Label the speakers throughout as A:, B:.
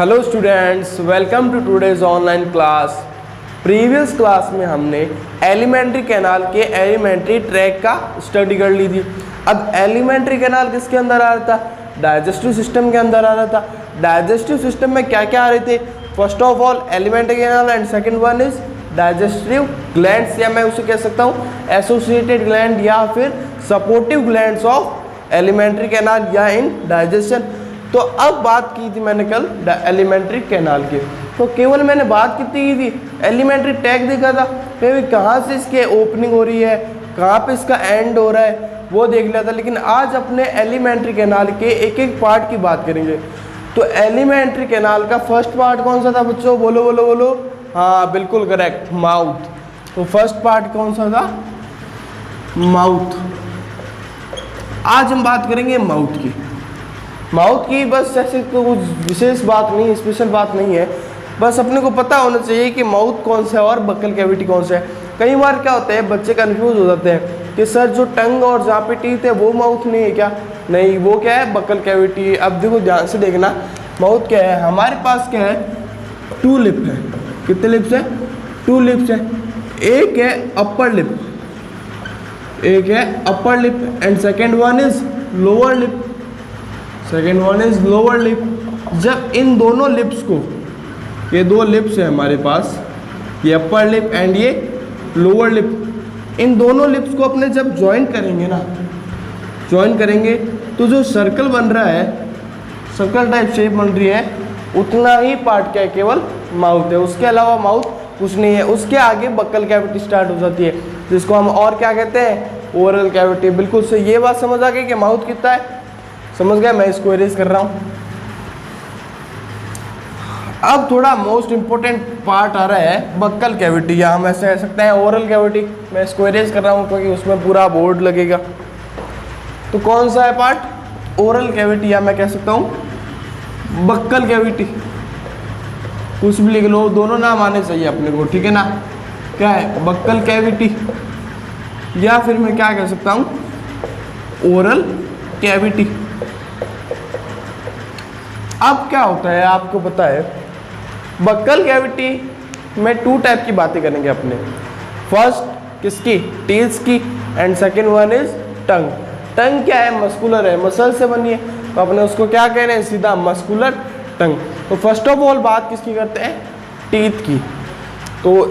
A: Hello students, welcome to today's online class. Previous class में हमने elementary canal के elementary track का study कर ली थी। अब एलिमेंट्री कैनाल किसके अंदर आ रहा था? डाइजेस्टिव सिस्टम के अंदर आ रहा था। डाइजेस्टिव सिस्टम में क्या क्या आ रहे थे? First of all alimentary canal and second one is digestive glands, या मैं उसे कह सकता हूँ एसोसिएटेड ग्लैंड या फिर supportive glands of alimentary canal या इन डाइजेशन। तो अब बात की थी मैंने कल एलिमेंट्री कैनाल की, तो केवल मैंने बात कितनी की थी? एलिमेंट्री टैग देखा था, फिर कहाँ से इसके ओपनिंग हो रही है, कहाँ पे इसका एंड हो रहा है वो देख लिया था। लेकिन आज अपने एलिमेंट्री कैनाल के एक एक पार्ट की बात करेंगे। तो एलिमेंट्री कैनाल का फर्स्ट पार्ट कौन सा था बच्चों? बोलो बोलो बोलो। हाँ बिल्कुल करेक्ट, माउथ। तो फर्स्ट पार्ट कौन सा था? माउथ। आज हम बात करेंगे माउथ की। माउथ की बस ऐसे तो कुछ विशेष बात नहीं, स्पेशल बात नहीं है, बस अपने को पता होना चाहिए कि माउथ कौन सा है और बक्कल कैविटी कौन सा है। कई बार क्या होता है, बच्चे कंफ्यूज हो जाते हैं कि सर जो टंग और जहाँ पे टीथ है वो माउथ नहीं है क्या? नहीं, वो क्या है? Buccal cavity. अब देखो ध्यान से देखना, माउथ क्या है? हमारे पास क्या है? टू लिप है। कितने लिप्स है? टू लिप्स है। एक है अपर लिप, एक है upper lip and second one is lower lip. Second one is lower lip. जब इन दोनों लिप्स को, ये दो लिप्स है हमारे पास, ये अपर लिप एंड ये लोअर लिप, इन दोनों लिप्स को अपने जब ज्वाइन करेंगे ना, ज्वाइन करेंगे तो जो सर्कल बन रहा है, सर्कल टाइप शेप बन रही है, उतना ही पार्ट क्या है? केवल माउथ है। उसके अलावा माउथ कुछ नहीं है। उसके आगे बक्कल कैविटी स्टार्ट हो जाती है, जिसको हम और क्या कहते हैं? Oral cavity. बिल्कुल से ये बात समझ आ गई कि माउथ कितना है? समझ गया? मैं इसको इरेज कर रहा हूँ। अब थोड़ा मोस्ट इंपॉर्टेंट पार्ट आ रहा है बक्कल कैविटी, या हम ऐसे कह सकते हैं ओरल कैविटी। मैं इसको इरेज कर रहा हूँ क्योंकि उसमें पूरा बोर्ड लगेगा। तो कौन सा है पार्ट? ओरल कैविटी, या मैं कह सकता हूँ बक्कल कैविटी। कुछ भी लिख लो, दोनों नाम आने चाहिए अपने को, ठीक है ना? क्या है? बक्कल कैविटी, या फिर मैं क्या कह सकता हूँ? Oral cavity. अब क्या होता है आपको पता है, बक्कल कैविटी में टू टाइप की बातें करेंगे अपने। फर्स्ट किसकी? टील्स की, and second one is tongue. Tongue क्या है? मस्कुलर है, मसल से बनी है, तो अपने उसको क्या कह रहे हैं? सीधा मस्कुलर टंग। तो फर्स्ट ऑफ ऑल बात किसकी करते हैं? टीथ की। तो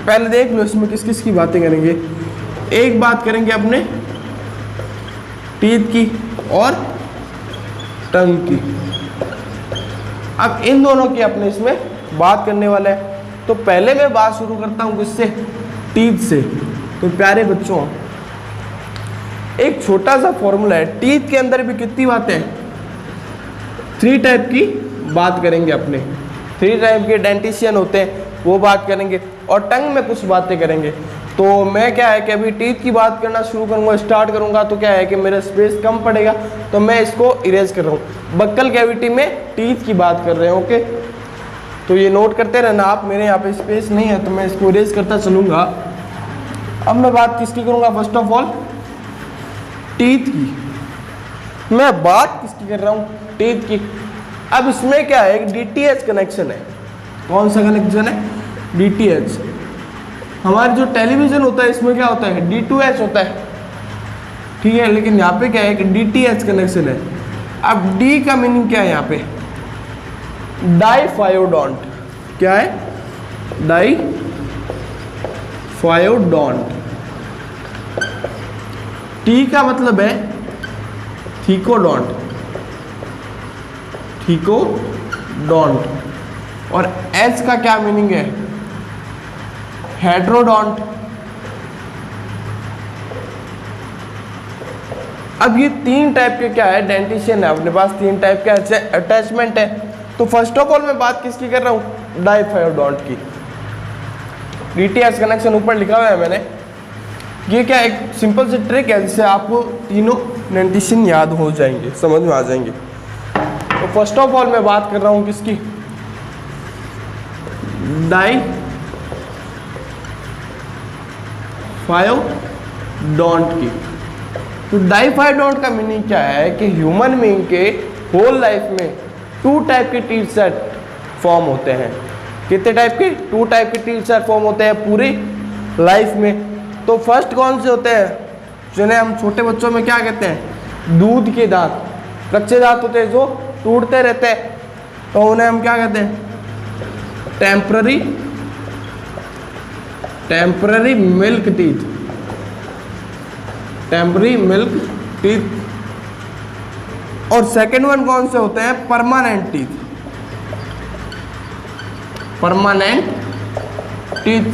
A: पहले देख लो इसमें किस किस की बातें करेंगे। एक बात करेंगे अपने टीथ की और टंग की। अब इन दोनों की अपने इसमें बात करने वाला है। तो पहले मैं बात शुरू करता हूं किससे? टीथ से। तो प्यारे बच्चों, एक छोटा सा फॉर्मूला है। टीथ के अंदर भी कितनी बातें हैं? 3 टाइप की बात करेंगे अपने। 3 टाइप के डेंटिशियन होते हैं, वो बात करेंगे, और टंग में कुछ बातें करेंगे। तो मैं क्या है कि अभी टीथ की बात करना शुरू करूंगा, स्टार्ट करूंगा, तो क्या है कि मेरा स्पेस कम पड़ेगा, तो मैं इसको इरेज कर रहा हूँ। बक्कल कैविटी में टीथ की बात कर रहे हैं, ओके? तो ये नोट करते रहना आप। मेरे यहाँ पे स्पेस नहीं है तो मैं इसको इरेज करता चलूँगा। अब मैं बात किसकी करूँगा? फर्स्ट ऑफ ऑल टीथ की। मैं बात किसकी कर रहा हूँ? टीथ की। अब इसमें क्या है? एक DTH कनेक्शन है। कौन सा कनेक्शन है? DTH। हमारे जो टेलीविजन होता है इसमें क्या होता है? D2H होता है, ठीक है? लेकिन यहाँ पे क्या है? कि DTH कनेक्शन है। अब D का मीनिंग क्या है यहाँ पे? डाइफायोडोंट। क्या है? डाइफायोडोंट। T का मतलब है थीकोडोंट, थीकोडोंट। और H का क्या मीनिंग है? हेट्रोडोंट। अब ये 3 टाइप के क्या है? डेंटिशियन है अपने पास। 3 टाइप के अटैचमेंट है। तो फर्स्ट ऑफ ऑल मैं बात किसकी कर रहा हूँ? डाइफायोडोंट की। DTH कनेक्शन ऊपर लिखा हुआ है मैंने। ये क्या एक सिंपल सी ट्रिक है जिससे आपको तीनों डेंटिशियन याद हो जाएंगे, समझ में आ जाएंगे। तो फर्स्ट ऑफ ऑल मैं बात कर रहा हूँ किसकी? डाइफायोडोंट की। तो डाइफाइडोंट का मीनिंग क्या है कि ह्यूमन बीइंग के होल लाइफ में 2 टाइप के टीथ सेट फॉर्म होते हैं। कितने टाइप के? 2 टाइप के टीथ सेट फॉर्म होते हैं पूरी लाइफ में। तो फर्स्ट कौन से होते हैं, जिन्हें हम छोटे बच्चों में क्या कहते हैं? दूध के दांत, कच्चे दांत होते हैं जो टूटते रहते हैं, तो उन्हें हम क्या कहते हैं? Temporary milk teeth, temporary milk teeth. और सेकंड वन कौन से होते हैं? Permanent teeth, permanent teeth.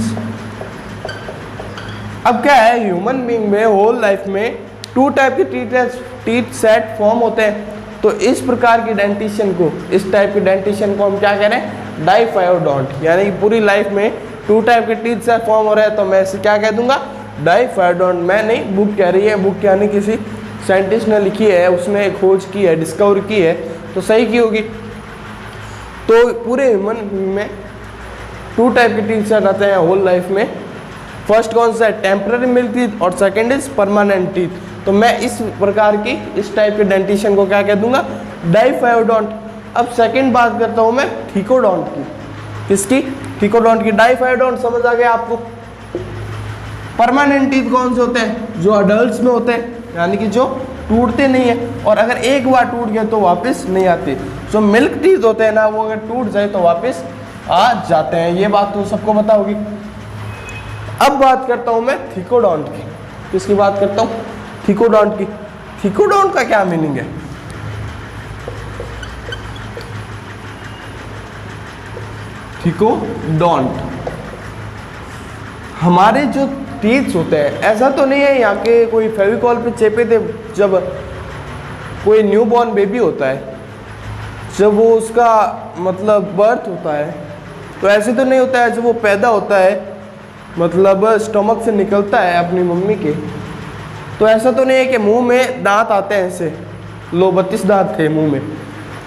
A: अब क्या है, ह्यूमन बीइंग में होल लाइफ में 2 टाइप के टीथ सेट फॉर्म होते हैं। तो इस प्रकार की डेंटिशन को, इस टाइप की डेंटिशन को हम क्या कह रहे हैं? डाइफायोडोंट। यानी कि पूरी लाइफ में 2 टाइप के टीथ सेट फॉर्म हो रहे हैं, तो मैं इसे क्या कह दूंगा? डाइफायोडोंट। मैं नहीं, बुक कह रही है, बुक यानी किसी साइंटिस्ट ने लिखी है, उसने खोज की है, डिस्कवर की है, तो सही की होगी। तो पूरे ह्यूमन में 2 टाइप के टीथ सेट आते हैं होल लाइफ में। फर्स्ट कौन सा है? टेम्पररी मिल्क टीथ, और सेकंड इज परमानेंट टीथ। तो मैं इस प्रकार की, इस टाइप के डेंटिशन को क्या कह दूंगा? डाइफायोडोंट। अब सेकंड बात करता हूं मैं थिकोडोंट की। किसकी? थिकोडोंट की। डाइफायोडोंट समझ आ गया आपको। परमानेंट टीथ कौन से होते हैं? जो अडल्ट्स में होते हैं, यानी कि जो टूटते नहीं है, और अगर एक बार टूट गए तो वापस नहीं आते। जो मिल्क टीथ होते हैं ना, वो अगर टूट जाए तो वापस आ जाते हैं। ये बात तो सबको पता होगी। अब बात करता हूं मैं थिकोडोंट की। किसकी बात करता हूं? थिकोडोंट की। थिकोडोंट का क्या मीनिंग है? थिकोडोंट हमारे जो टीथ्स होते हैं, ऐसा तो नहीं है यहाँ के कोई फेविकॉल पे चेपे थे जब कोई न्यूबॉर्न बेबी होता है, जब वो उसका मतलब बर्थ होता है, तो ऐसे तो नहीं होता है जब वो पैदा होता है, मतलब स्टमक से निकलता है अपनी मम्मी के, तो ऐसा तो नहीं है कि मुंह में दांत आते हैं ऐसे। लो 32 दांत थे मुंह में।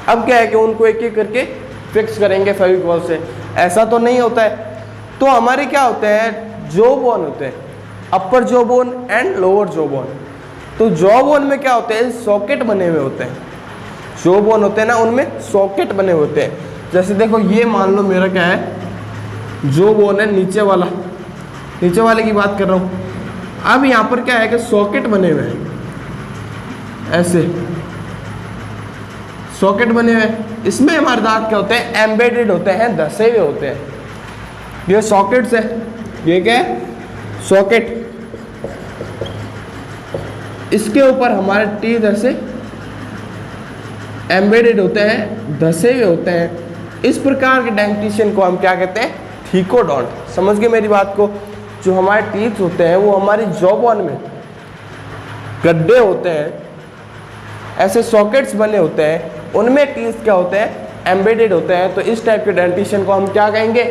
A: अब क्या है कि उनको एक एक करके फिक्स करेंगे फेविकॉल से, ऐसा तो नहीं होता है। तो हमारे क्या होते हैं? जॉ बोन होते हैं, अपर jaw bone and lower jaw bone. तो जॉ बोन में क्या होते हैं? सॉकेट बने हुए होते हैं। जॉ बोन होते हैं ना, उनमें सॉकेट बने होते हैं। जैसे देखो, ये मान लो मेरा क्या है? जॉ बोन है नीचे वाला, नीचे वाले की बात कर रहा हूँ। अब यहाँ पर क्या है कि सॉकेट बने हुए हैं, ऐसे सॉकेट बने हुए हैं। इसमें हमारे दांत क्या होते हैं? एम्बेडेड होते हैं, धसे हुए होते हैं। ये सॉकेट्स है, ये क्या है? सॉकेट। इसके ऊपर हमारे टीथ ऐसे एम्बेडेड होते हैं, धसे हुए होते हैं। इस प्रकार के डेंटिशन को हम क्या कहते हैं? थिकोडोंट। समझ गए मेरी बात को? जो हमारे टीथ होते हैं वो हमारी जॉ बोन में गड्ढे होते हैं, ऐसे सॉकेट्स बने होते हैं, उनमें टीथ क्या होते हैं? एम्बेडेड होते हैं। तो इस टाइप के डेंटिशन को हम क्या कहेंगे?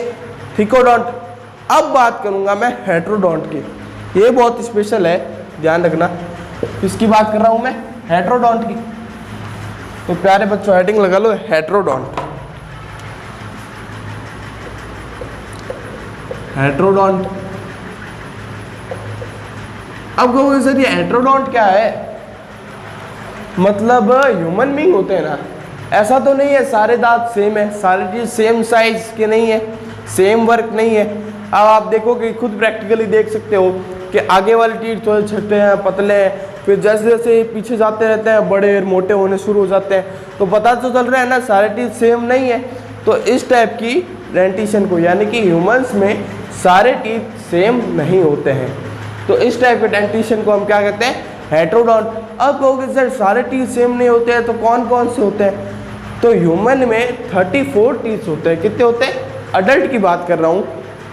A: थिकोडोंट। अब बात करूंगा मैं हेट्रोडोंट की। ये बहुत स्पेशल है, ध्यान रखना। किसकी बात कर रहा हूं मैं? हेट्रोडोंट की। तो प्यारे बच्चों हेडिंग लगा लो, हेट्रोडोंट। हेट्रोडोंट। अब कहोगे सर ये हेट्रोडोंट क्या है? मतलब ह्यूमन बीइंग होते हैं ना, ऐसा तो नहीं है सारे दांत सेम है, सारे चीज सेम साइज के नहीं है, सेम वर्क नहीं है। अब आप देखो कि खुद प्रैक्टिकली देख सकते हो कि आगे वाले टीथ थोड़े छोटे हैं, पतले हैं, फिर जैसे जैसे पीछे जाते रहते हैं बड़े और मोटे होने शुरू हो जाते हैं। तो पता तो चल रहा है ना, सारे टीथ सेम नहीं है। तो इस टाइप की डेंटिशन को, यानी कि ह्यूमंस में सारे टीथ सेम नहीं होते हैं, तो इस टाइप के डेंटिशन को हम क्या कहते हैं? हेट्रोडोंट। अब कहोगे सर सारे टीथ सेम नहीं होते हैं, तो कौन कौन से होते हैं? तो ह्यूमन में 34 टीथ होते हैं। कितने होते हैं? अडल्ट की बात कर रहा हूँ,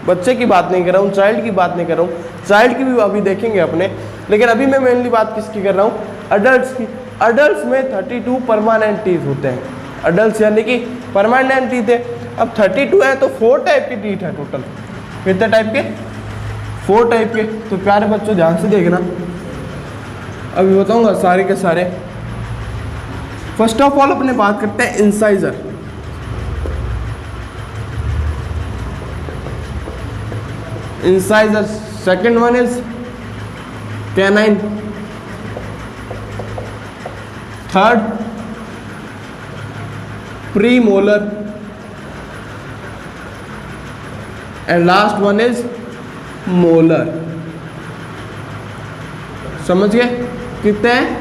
A: बच्चे की बात नहीं कर रहा हूँ, चाइल्ड की बात नहीं कर रहा हूँ। चाइल्ड की भी अभी देखेंगे अपने, लेकिन अभी मैं मेनली बात किसकी कर रहा हूँ? अडल्ट्स की। अडल्ट्स में 32 परमानेंट टीथ होते हैं। अडल्ट्स यानी कि परमानेंट टीथ है। अब 32 है तो 4 टाइप के टीथ है टोटल। कितने टाइप के? 4 टाइप के। तो प्यारे बच्चों ध्यान से देखना, अभी बताऊंगा सारे के सारे। फर्स्ट ऑफ ऑल अपने बात करते हैं incisor. Incisor. Second one is canine. Third premolar. And last one is molar. समझ गए? कितने हैं?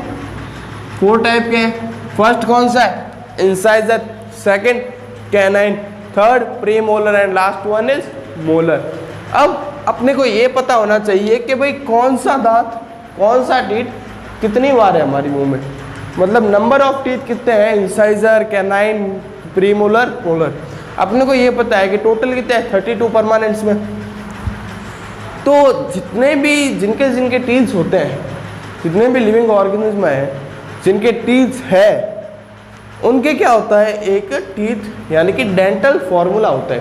A: 4 टाइप के हैं। फर्स्ट कौन सा है? Incisor, second canine, third premolar and last one is molar. अब अपने को ये पता होना चाहिए कि भाई कौन सा दांत, कौन सा टीथ कितनी बार है हमारी मुंह में, मतलब नंबर ऑफ टीथ कितने हैं, इंसाइजर, कैनाइन, प्रीमोलर, मोलर। अपने को ये पता है कि टोटल कितने हैं, 32 परमानेंट्स में। तो जितने भी जिनके टीथ्स होते हैं, जितने भी लिविंग ऑर्गेनिज्म हैं जिनके टीथ्स है, उनके क्या होता है, एक टीथ यानी कि डेंटल फॉर्मूला होता है।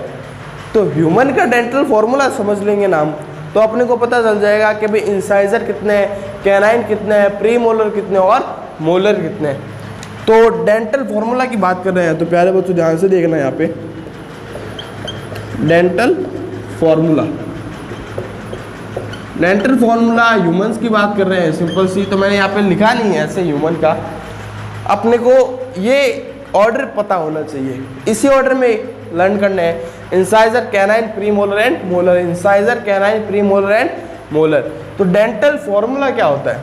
A: तो ह्यूमन का डेंटल फॉर्मूला समझ लेंगे नाम, तो अपने को पता चल जाएगा कि भाई इंसाइजर कितने हैं, कैनाइन कितने हैं, प्री मोलर कितने और मोलर कितने हैं। तो डेंटल फॉर्मूला की बात कर रहे हैं, तो प्यारे बच्चों ध्यान से देखना यहाँ पे dental formula. Dental formula humans की बात कर रहे हैं, सिंपल सी, तो मैंने यहाँ पे लिखा नहीं है ऐसे ह्यूमन का। अपने को ये ऑर्डर पता होना चाहिए, इसी ऑर्डर में लर्न करने हैं, incisor, canine, premolar and molar, incisor, canine, premolar and molar. तो डेंटल फॉर्मूला क्या होता है,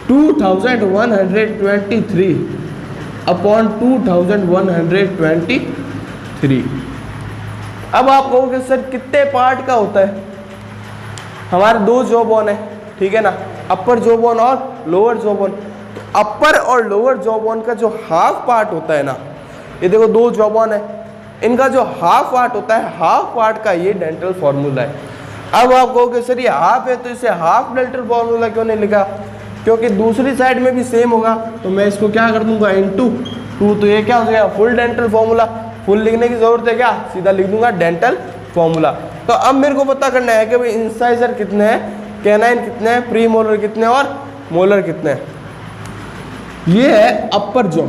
A: 2123 अपॉन 2123। अब आप कहोगे सर कितने पार्ट का होता है? हमारे 2 जॉ बोन है, ठीक है ना, अपर जॉ बोन और लोअर जॉ बोन। तो अपर और लोअर जॉ बोन का जो हाफ पार्ट होता है ना, ये देखो 2 जॉ बोन है, इनका जो हाफ पार्ट होता है, हाफ पार्ट का ये डेंटल फॉर्मूला है। अब आप कहोगे सर ये हाफ है तो इसे हाफ डेंटल फॉर्मूला क्यों नहीं लिखा? क्योंकि दूसरी साइड में भी सेम होगा, तो मैं इसको क्या कर दूंगा, इनटू 2, तो ये क्या हो जाएगा, फुल डेंटल फॉर्मूला। फुल लिखने की जरूरत है क्या, सीधा लिख दूंगा डेंटल फॉर्मूला। तो अब मेरे को पता करना है कि भाई इंसाइजर कितने हैं, कैनाइन कितने हैं, प्री मोलर कितने हैं और मोलर कितने हैं। ये है अपर जॉ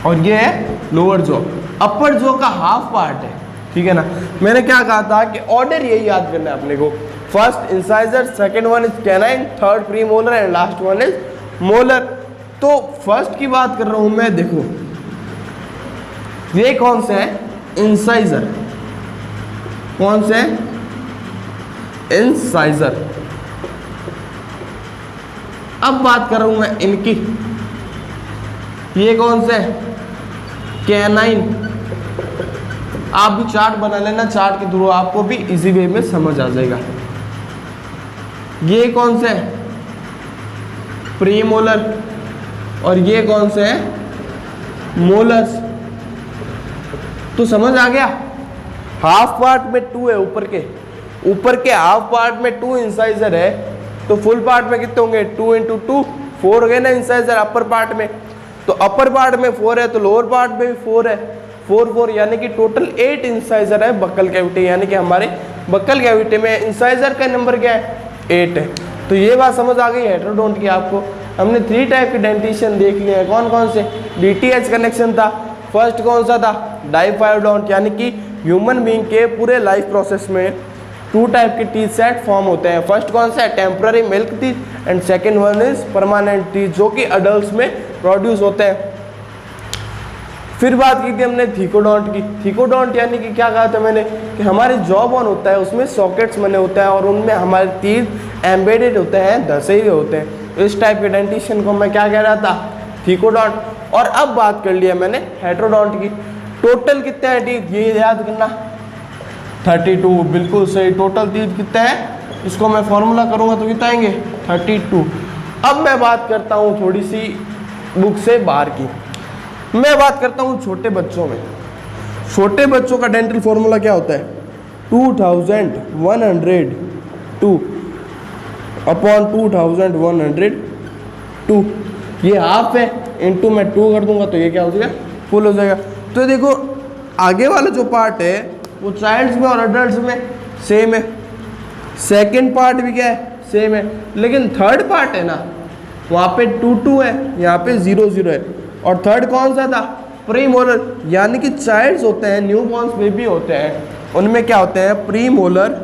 A: और ये है लोअर जॉ। अपर जॉ का हाफ पार्ट है, ठीक है ना। मैंने क्या कहा था कि ऑर्डर यही याद करना है अपने को, first incisor, second one is canine, third pre molar and last one is molar. तो फर्स्ट की बात कर रहा हूं मैं, देखो ये कौन से है, इंसाइजर, कौन से है, इंसाइजर। अब बात कर रहा हूं मैं इनकी, ये कौन से है, कैनाइन। आप भी चार्ट बना लेना, चार्ट के थ्रू आपको भी इजी वे में समझ आ जाएगा। ये कौन से है, प्रीमोलर, और ये कौन से है, मोलर्स। तो समझ आ गया, हाफ पार्ट में 2 है, ऊपर के हाफ पार्ट में 2 इंसाइजर है, तो फुल पार्ट में कितने होंगे, 2 × 2 4 हो गए ना इंसाइजर अपर पार्ट में। तो अपर पार्ट में 4 है तो लोअर पार्ट में भी 4 है, 4 4 यानी कि टोटल 8 इंसाइजर है बक्कल कैविटी, यानी कि हमारे बक्कल कैविटी में इंसाइजर का नंबर क्या है, 8 है। तो ये बात समझ आ गई हेटेरोडोंट की आपको। हमने 3 टाइप के डेंटिशन देख लिए हैं, कौन कौन से, DTH कनेक्शन था, फर्स्ट कौन सा था, डाइफायोडोंट, यानी कि ह्यूमन बीइंग के पूरे लाइफ प्रोसेस में 2 टाइप के टीथ सेट फॉर्म होते हैं। फर्स्ट कौन सा है, temporary milk teeth and second one is permanent teeth, जो कि अडल्ट में प्रोड्यूस होते हैं। फिर बात की थी हमने थीकोडोंट की। थीकोडोंट यानी कि क्या कहा था मैंने, कि हमारे जॉ बोन होता है उसमें सॉकेट्स बने होते हैं और उनमें हमारे टीथ एम्बेडेड होते हैं, धसे हुए होते हैं। इस टाइप के डेंटिशन को मैं क्या कह रहा था, थीकोडोंट। और अब बात कर लिया मैंने हेटेरोडोंट की। टोटल कितने हैं टीथ, ये याद करना, 32, बिल्कुल सही। टोटल टीथ कितने हैं, इसको मैं फॉर्मूला करूंगा तो कितना आएंगे, 32। अब मैं बात करता हूँ थोड़ी सी बुक से बाहर की, मैं बात करता हूँ छोटे बच्चों में। छोटे बच्चों का डेंटल फॉर्मूला क्या होता है, 2102 अपॉन 2102। ये हाफ है, इनटू मैं 2 कर दूंगा तो ये क्या हो जाएगा, फुल हो जाएगा। तो देखो आगे वाला जो पार्ट है वो चाइल्ड्स में और अडल्ट्स में सेम है, सेकंड पार्ट भी क्या है, सेम है, लेकिन थर्ड पार्ट है ना, वहाँ पे 2 2 है, यहाँ पे 0 0 है। और थर्ड कौन सा था, प्रीमोलर, यानी कि चाइल्ड्स होते हैं, न्यू बॉर्न्स बेबी होते हैं, उनमें क्या होते हैं, प्रीमोलर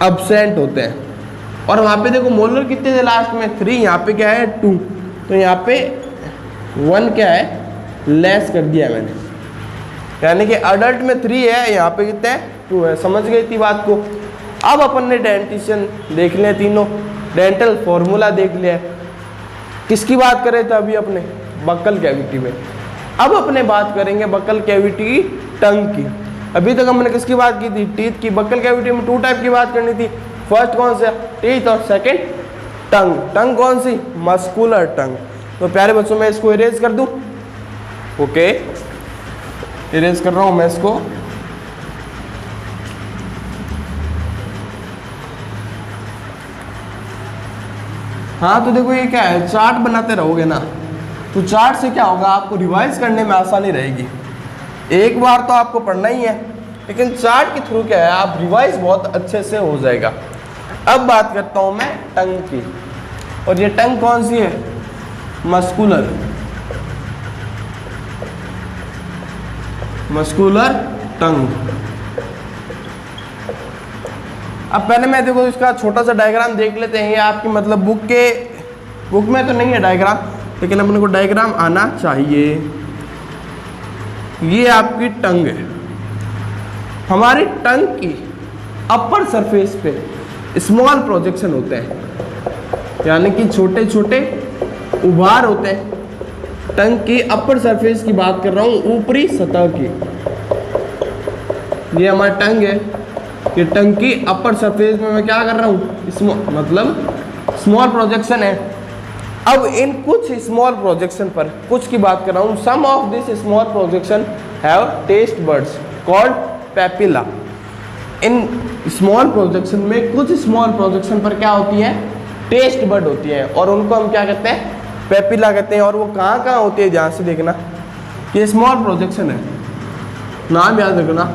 A: अब्सेंट होते हैं। और वहाँ पे देखो मोलर कितने थे लास्ट में, 3, यहाँ पे क्या है 2, तो यहाँ पे 1 क्या है, लेस कर दिया मैंने। यानी कि अडल्ट में 3 है, यहाँ पे कितने हैं 2 है। समझ गई थी बात को। अब अपन ने डेंटिशन देख लिया तीनों, डेंटल फॉर्मूला देख लिया। किसकी बात कर रहे थे अभी अपने? बक्कल कैविटी में। अब अपने बात करेंगे बक्कल कैविटी की, टंग की। अभी तक हमने किसकी बात की थी? टीथ की। बक्कल कैविटी में 2 टाइप की बात करनी थी। फर्स्ट कौन सा? टीथ, और सेकंड टंग। टंग कौन सी? मस्कुलर टंग। तो प्यारे बच्चों मैं इसको इरेज कर दूं। ओके, इरेज कर रहा हूं मैं इसको। हाँ तो देखो ये क्या है, चार्ट बनाते रहोगे ना, तो चार्ट से क्या होगा, आपको रिवाइज करने में आसानी रहेगी। एक बार तो आपको पढ़ना ही है, लेकिन चार्ट के थ्रू क्या है, आप रिवाइज बहुत अच्छे से हो जाएगा। अब बात करता हूं मैं टंग की, और ये टंग कौन सी है? मस्कुलर। मस्कुलर टंग। अब पहले मैं देखो इसका छोटा सा डायग्राम देख लेते हैं। ये आपकी मतलब बुक में तो नहीं है डायग्राम, लेकिन अपने को डायग्राम आना चाहिए। ये आपकी टंग है। हमारी टंग की अपर सरफेस पे स्मॉल प्रोजेक्शन होते हैं, यानी कि छोटे छोटे उभार होते हैं। टंग की अपर सरफेस की बात कर रहा हूँ, ऊपरी सतह की। ये हमारी टंग है। ये टंग की अपर सरफेस में मैं क्या कर रहा हूँ, मतलब स्मॉल प्रोजेक्शन है। अब इन कुछ स्मॉल प्रोजेक्शन पर कुछ की बात कर रहा हूँ। Some of this small projection have taste buds called papilla. In small projection में कुछ स्मॉल प्रोजेक्शन पर क्या होती है, टेस्ट बर्ड होती है, और उनको हम क्या कहते हैं, पेपिला कहते हैं। और वो कहाँ कहाँ होती है, ध्यान से देखना। ये स्मॉल प्रोजेक्शन है, नाम याद रखना,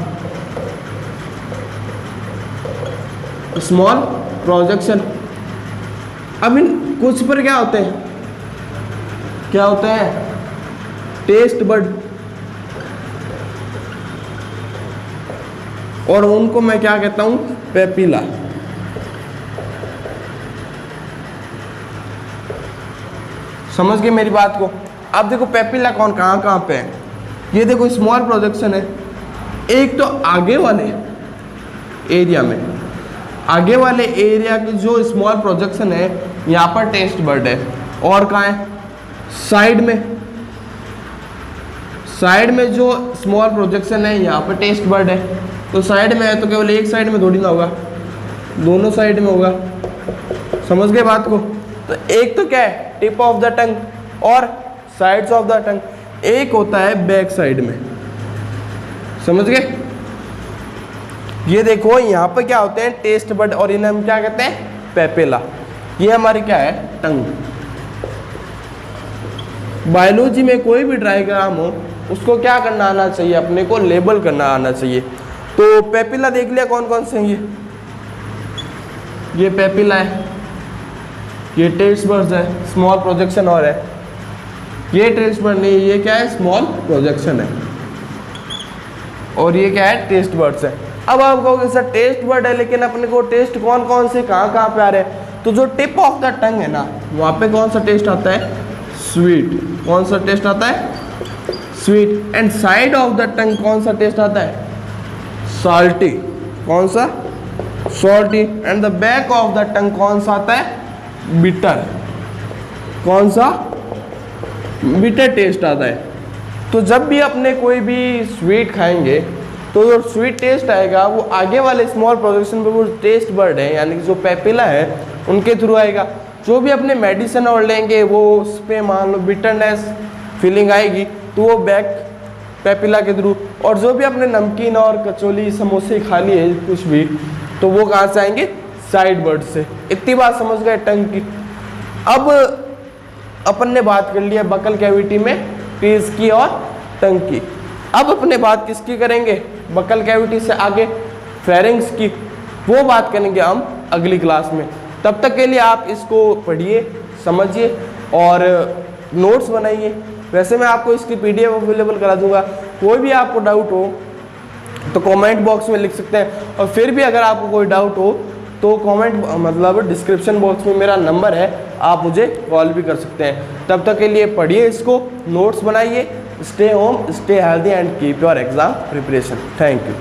A: स्मॉल प्रोजेक्शन। अब इन कुछ पर क्या होते हैं, क्या होते हैं, टेस्ट बर्ड, और उनको मैं क्या कहता हूं, पेपिला। समझ गए मेरी बात को? अब देखो पेपिला कौन कहाँ कहाँ पे है। ये देखो स्मॉल प्रोजेक्शन है। एक तो आगे वाले एरिया में, आगे वाले एरिया की जो स्मॉल प्रोजेक्शन है, यहाँ पर टेस्ट बर्ड है। और कहाँ है, साइड में, साइड में जो स्मॉल प्रोजेक्शन है, यहाँ पर टेस्ट बर्ड है। तो साइड में है तो केवल एक साइड में थोड़ी ना होगा, दोनों साइड में होगा। समझ गए बात को? तो एक तो क्या है, टिप ऑफ द टंग, और साइड्स ऑफ द टंग। एक होता है बैक साइड में। समझ गए? ये देखो यहाँ पर क्या होते हैं, टेस्ट बर्ड, और इन्हें हम क्या कहते हैं, पेपिला। ये हमारी क्या है, टंग। बायोलॉजी में कोई भी डायग्राम हो, उसको क्या करना आना चाहिए, अपने को लेबल करना आना चाहिए। तो पेपिला देख लिया कौन कौन से हैं। ये पेपिला है, ये टेस्ट बर्ड्स है, स्मॉल प्रोजेक्शन और है। ये टेस्ट बर्ड नहीं, ये क्या है, स्मॉल प्रोजेक्शन है, और ये क्या है, टेस्ट बर्ड्स है। अब आप कहोगे सर टेस्ट बर्ड है, लेकिन अपने को टेस्ट कौन कौन से कहाँ कहाँ पे आ रहे हैं? तो जो टिप ऑफ द टंग है ना, वहाँ पे कौन सा टेस्ट आता है, स्वीट। कौन सा टेस्ट आता है, sweet. And side of the tongue कौन सा टेस्ट आता है, सॉल्टी। कौन सा, salty. And the back of the tongue कौन सा आता है, बिटर। कौन सा, बिटर टेस्ट आता है। तो जब भी अपने कोई भी स्वीट खाएंगे, तो जो स्वीट टेस्ट आएगा वो आगे वाले स्मॉल प्रोजेक्शन पे वो टेस्ट बर्ड है, यानी कि जो पेपिला है, उनके थ्रू आएगा। जो भी अपने मेडिसिन और लेंगे, वो उस पर मान लो बिटरनेस फीलिंग आएगी, तो वो बैक पेपिला के थ्रू। और जो भी अपने नमकीन और कचौली समोसे खा लिए कुछ भी, तो वो कहाँ से आएंगे, साइड बर्ड से। इतनी बात समझ गए टंग की। अब अपन ने बात कर लिया बकल कैविटी में टीथ की और टंग की। अब अपने बात किसकी करेंगे, बकल कैविटी से आगे फेरिंग्स की। वो बात करेंगे हम अगली क्लास में। तब तक के लिए आप इसको पढ़िए, समझिए और नोट्स बनाइए। वैसे मैं आपको इसकी PDF अवेलेबल करा दूंगा। कोई भी आपको डाउट हो तो कमेंट बॉक्स में लिख सकते हैं, और फिर भी अगर आपको कोई डाउट हो तो कमेंट मतलब डिस्क्रिप्शन बॉक्स में मेरा नंबर है, आप मुझे कॉल भी कर सकते हैं। तब तक के लिए पढ़िए इसको, नोट्स बनाइए stay home, stay healthy and keep your exam preparation. Thank you.